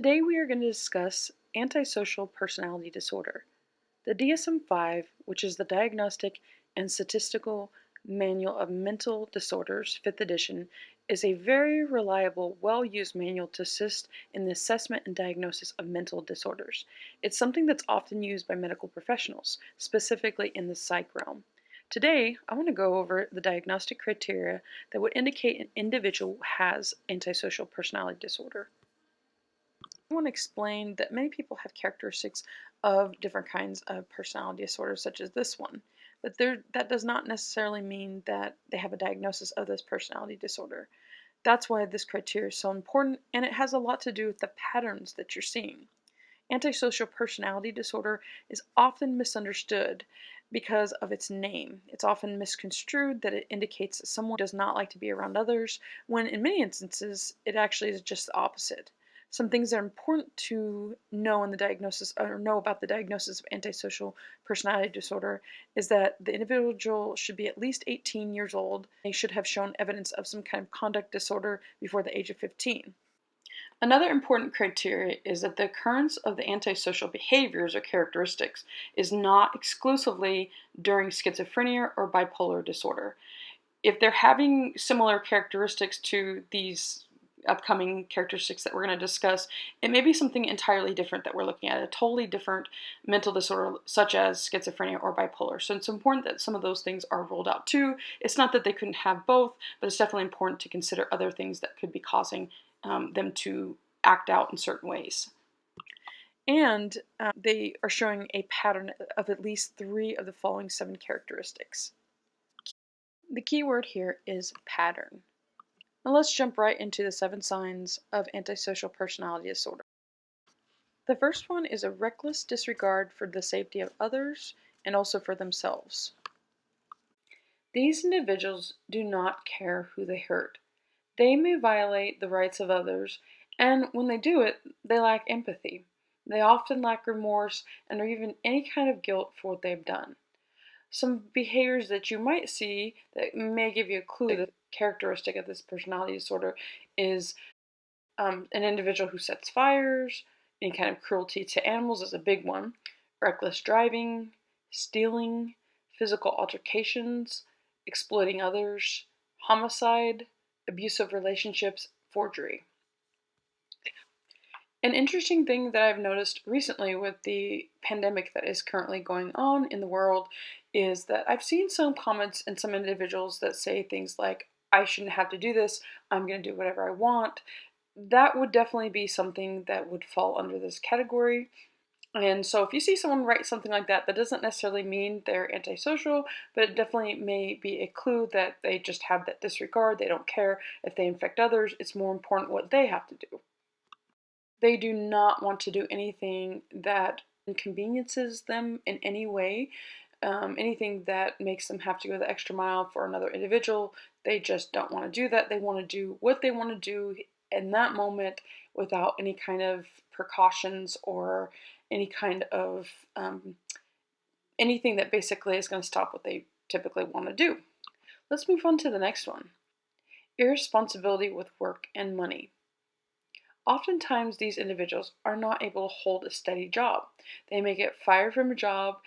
Today we are going to discuss antisocial personality disorder. The DSM-5, which is the Diagnostic and Statistical Manual of Mental Disorders, 5th edition, is a very reliable, well-used manual to assist in the assessment and diagnosis of mental disorders. It's something that's often used by medical professionals, specifically in the psych realm. Today, I want to go over the diagnostic criteria that would indicate an individual has antisocial personality disorder. I want to explain that many people have characteristics of different kinds of personality disorders, such as this one, but that does not necessarily mean that they have a diagnosis of this personality disorder. That's why this criteria is so important, and it has a lot to do with the patterns that you're seeing. Antisocial personality disorder is often misunderstood because of its name. It's often misconstrued that it indicates that someone does not like to be around others, when in many instances it actually is just the opposite. Some things that are important to know in the diagnosis, or know about the diagnosis of antisocial personality disorder, is that the individual should be at least 18 years old. They should have shown evidence of some kind of conduct disorder before the age of 15. Another important criteria is that the occurrence of the antisocial behaviors or characteristics is not exclusively during schizophrenia or bipolar disorder. If they're having similar characteristics to these upcoming characteristics that we're going to discuss, it may be something entirely different that we're looking at, a totally different mental disorder such as schizophrenia or bipolar. So it's important that some of those things are ruled out too. It's not that they couldn't have both, but it's definitely important to consider other things that could be causing them to act out in certain ways. And they are showing a pattern of at least 3 of the following 7 characteristics. The key word here is pattern. Now let's jump right into the 7 signs of antisocial personality disorder. The first one is a reckless disregard for the safety of others and also for themselves. These individuals do not care who they hurt. They may violate the rights of others, and when they do it, they lack empathy. They often lack remorse and or even any kind of guilt for what they've done. Some behaviors that you might see that may give you a clue that the characteristic of this personality disorder is an individual who sets fires, any kind of cruelty to animals is a big one, reckless driving, stealing, physical altercations, exploiting others, homicide, abusive relationships, forgery. An interesting thing that I've noticed recently with the pandemic that is currently going on in the world is that I've seen some comments and some individuals that say things like, I shouldn't have to do this, I'm going to do whatever I want. That would definitely be something that would fall under this category. And so if you see someone write something like that, that doesn't necessarily mean they're antisocial, but it definitely may be a clue that they just have that disregard. They don't care if they infect others. It's more important what they have to do. They do not want to do anything that inconveniences them in any way, anything that makes them have to go the extra mile for another individual. They just don't want to do that. They want to do what they want to do in that moment without any kind of precautions or any kind of anything that basically is going to stop what they typically want to do. Let's move on to the next one. Irresponsibility with work and money. Oftentimes, these individuals are not able to hold a steady job. They may get fired from a job.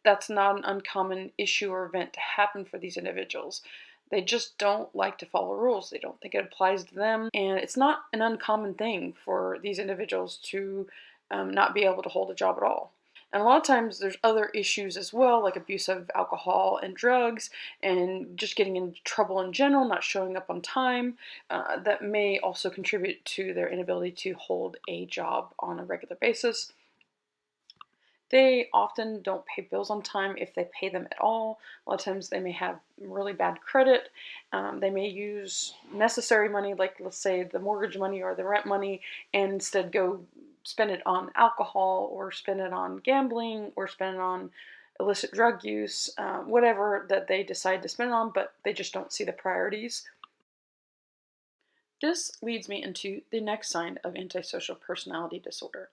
That's not an uncommon issue or event to happen for these individuals. They just don't like to follow rules. They don't think it applies to them. And it's not an uncommon thing for these individuals to not be able to hold a job at all. And a lot of times there's other issues as well, like abuse of alcohol and drugs, and just getting into trouble in general, not showing up on time, that may also contribute to their inability to hold a job on a regular basis. They often don't pay bills on time if they pay them at all. A lot of times they may have really bad credit. They may use necessary money, like let's say the mortgage money or the rent money, and instead go spend it on alcohol or spend it on gambling or spend it on illicit drug use, whatever that they decide to spend it on, but they just don't see the priorities. This leads me into the next sign of antisocial personality disorder.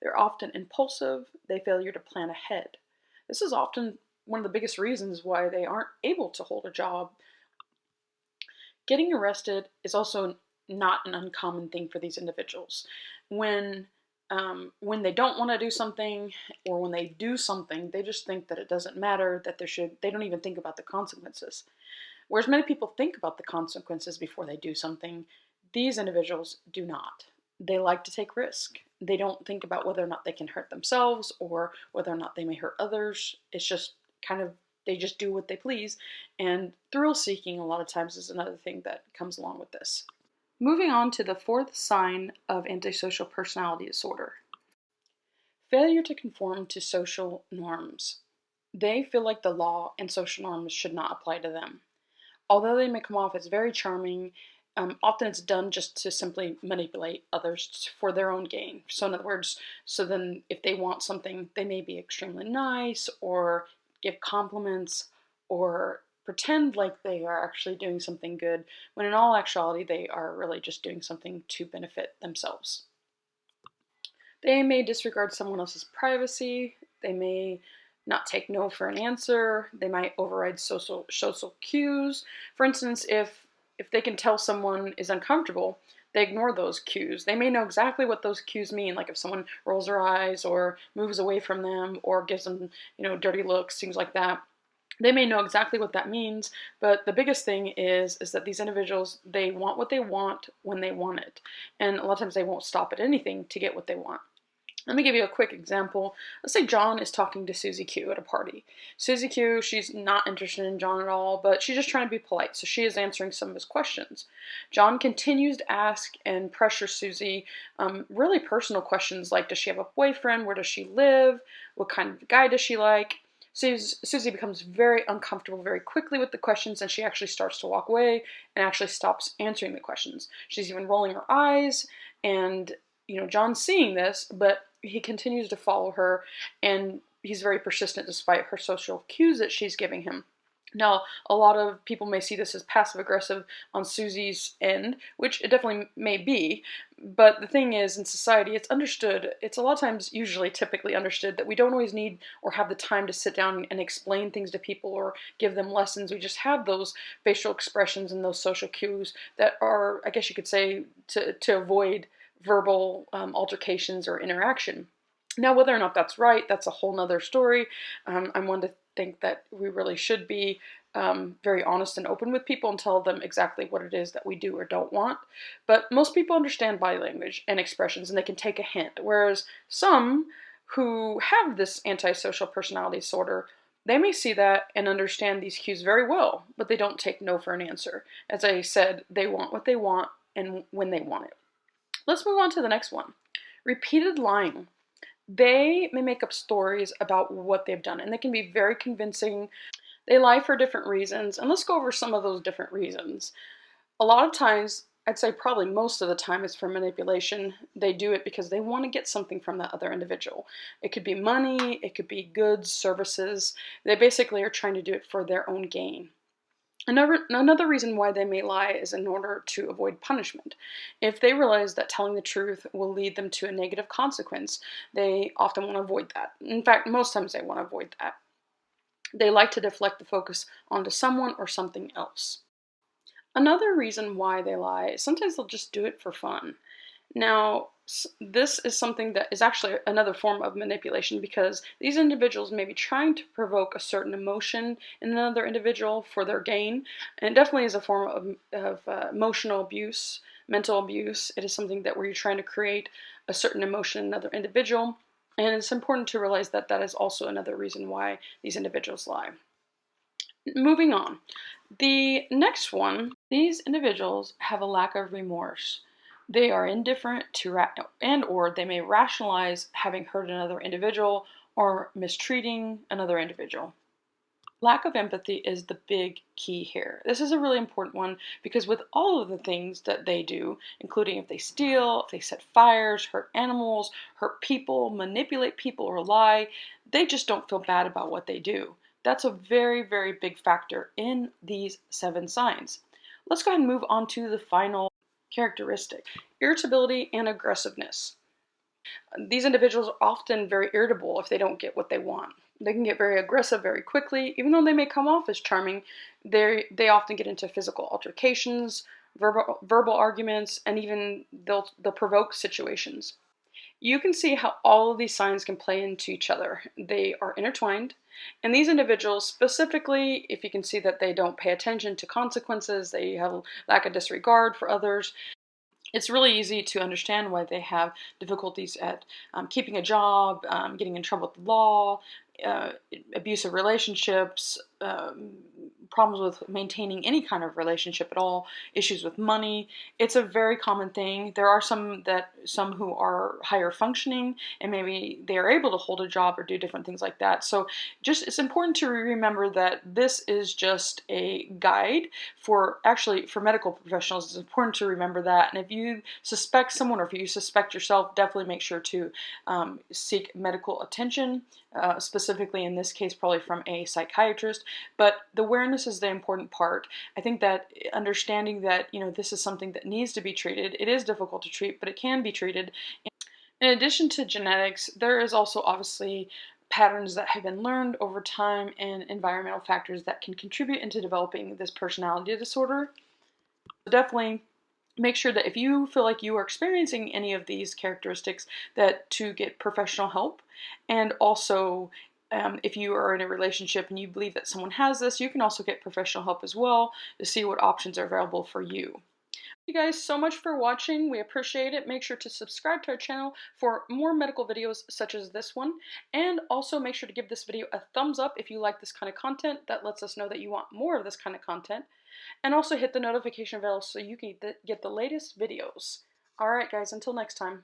They're often impulsive, they failure to plan ahead. This is often one of the biggest reasons why they aren't able to hold a job. Getting arrested is also not an uncommon thing for these individuals. When they don't want to do something, or when they do something, they just think that it doesn't matter, that they don't even think about the consequences. Whereas many people think about the consequences before they do something, these individuals do not. They like to take risk. They don't think about whether or not they can hurt themselves or whether or not they may hurt others. It's just kind of, they just do what they please. And thrill seeking a lot of times is another thing that comes along with this. Moving on to the fourth sign of antisocial personality disorder. Failure to conform to social norms. They feel like the law and social norms should not apply to them. Although they may come off as very charming, often it's done just to simply manipulate others for their own gain. So in other words, so then if they want something, they may be extremely nice or give compliments or pretend like they are actually doing something good, when in all actuality they are really just doing something to benefit themselves. They may disregard someone else's privacy. They may not take no for an answer. They might override social cues. For instance, if they can tell someone is uncomfortable, they ignore those cues. They may know exactly what those cues mean, like if someone rolls their eyes or moves away from them or gives them, dirty looks, things like that. They may know exactly what that means, but the biggest thing is that these individuals, they want what they want when they want it. And a lot of times they won't stop at anything to get what they want. Let me give you a quick example. Let's say John is talking to Susie Q at a party. Susie Q, she's not interested in John at all, but she's just trying to be polite, so she is answering some of his questions. John continues to ask and pressure Susie really personal questions like, does she have a boyfriend? Where does she live? What kind of guy does she like? Susie becomes very uncomfortable very quickly with the questions, and she actually starts to walk away and actually stops answering the questions. She's even rolling her eyes, and John's seeing this, but he continues to follow her, and he's very persistent despite her social cues that she's giving him. Now, a lot of people may see this as passive-aggressive on Susie's end, which it definitely may be, but the thing is, in society, it's understood, it's a lot of times typically understood, that we don't always need or have the time to sit down and explain things to people or give them lessons. We just have those facial expressions and those social cues that are, I guess you could say, to avoid verbal altercations or interaction. Now, whether or not that's right, that's a whole nother story. I'm one to think that we really should be very honest and open with people and tell them exactly what it is that we do or don't want. But most people understand body language and expressions, and they can take a hint, whereas some who have this antisocial personality disorder, they may see that and understand these cues very well, but they don't take no for an answer. As I said, they want what they want and when they want it. Let's move on to the next one. Repeated lying. They may make up stories about what they've done, and they can be very convincing. They lie for different reasons, and let's go over some of those different reasons. A lot of times, I'd say probably most of the time, it's for manipulation. They do it because they want to get something from that other individual. It could be money, it could be goods, services. They basically are trying to do it for their own gain. Another reason why they may lie is in order to avoid punishment. If they realize that telling the truth will lead them to a negative consequence, they often want to avoid that. In fact, most times they want to avoid that. They like to deflect the focus onto someone or something else. Another reason why they lie is sometimes they'll just do it for fun. Now, this is something that is actually another form of manipulation, because these individuals may be trying to provoke a certain emotion in another individual for their gain, and it definitely is a form of emotional abuse, mental abuse. It is something that where you're trying to create a certain emotion in another individual, and it's important to realize that that is also another reason why these individuals lie. Moving on. The next one, these individuals have a lack of remorse. They are indifferent to or they may rationalize having hurt another individual or mistreating another individual. Lack of empathy is the big key here. This is a really important one because with all of the things that they do, including if they steal, if they set fires, hurt animals, hurt people, manipulate people, or lie, they just don't feel bad about what they do. That's a very, very big factor in these 7 signs. Let's go ahead and move on to the final characteristic: irritability and aggressiveness. These individuals are often very irritable if they don't get what they want. They can get very aggressive very quickly. Even though they may come off as charming, they often get into physical altercations verbal arguments, and even they'll provoke situations. You can see how all of these signs can play into each other. They are intertwined, and these individuals specifically, if you can see that they don't pay attention to consequences, they have a lack of disregard for others, it's really easy to understand why they have difficulties at keeping a job, getting in trouble with the law, uh, abusive relationships, problems with maintaining any kind of relationship at all, issues with money. It's a very common thing. There are some who are higher functioning and maybe they are able to hold a job or do different things like that. So just it's important to remember that this is just a guide for medical professionals. It's important to remember that. And if you suspect someone or if you suspect yourself, definitely make sure to seek medical attention. Specifically in this case probably from a psychiatrist, but the awareness is the important part. I think that understanding that this is something that needs to be treated. It is difficult to treat, but it can be treated. In addition to genetics, there is also obviously patterns that have been learned over time and environmental factors that can contribute into developing this personality disorder. So definitely make sure that if you feel like you are experiencing any of these characteristics, that to get professional help. And also if you are in a relationship and you believe that someone has this, you can also get professional help as well to see what options are available for you. Thank you guys so much for watching. We appreciate it. Make sure to subscribe to our channel for more medical videos such as this one. And also make sure to give this video a thumbs up if you like this kind of content. That lets us know that you want more of this kind of content. And also hit the notification bell so you can get the latest videos. Alright guys, until next time.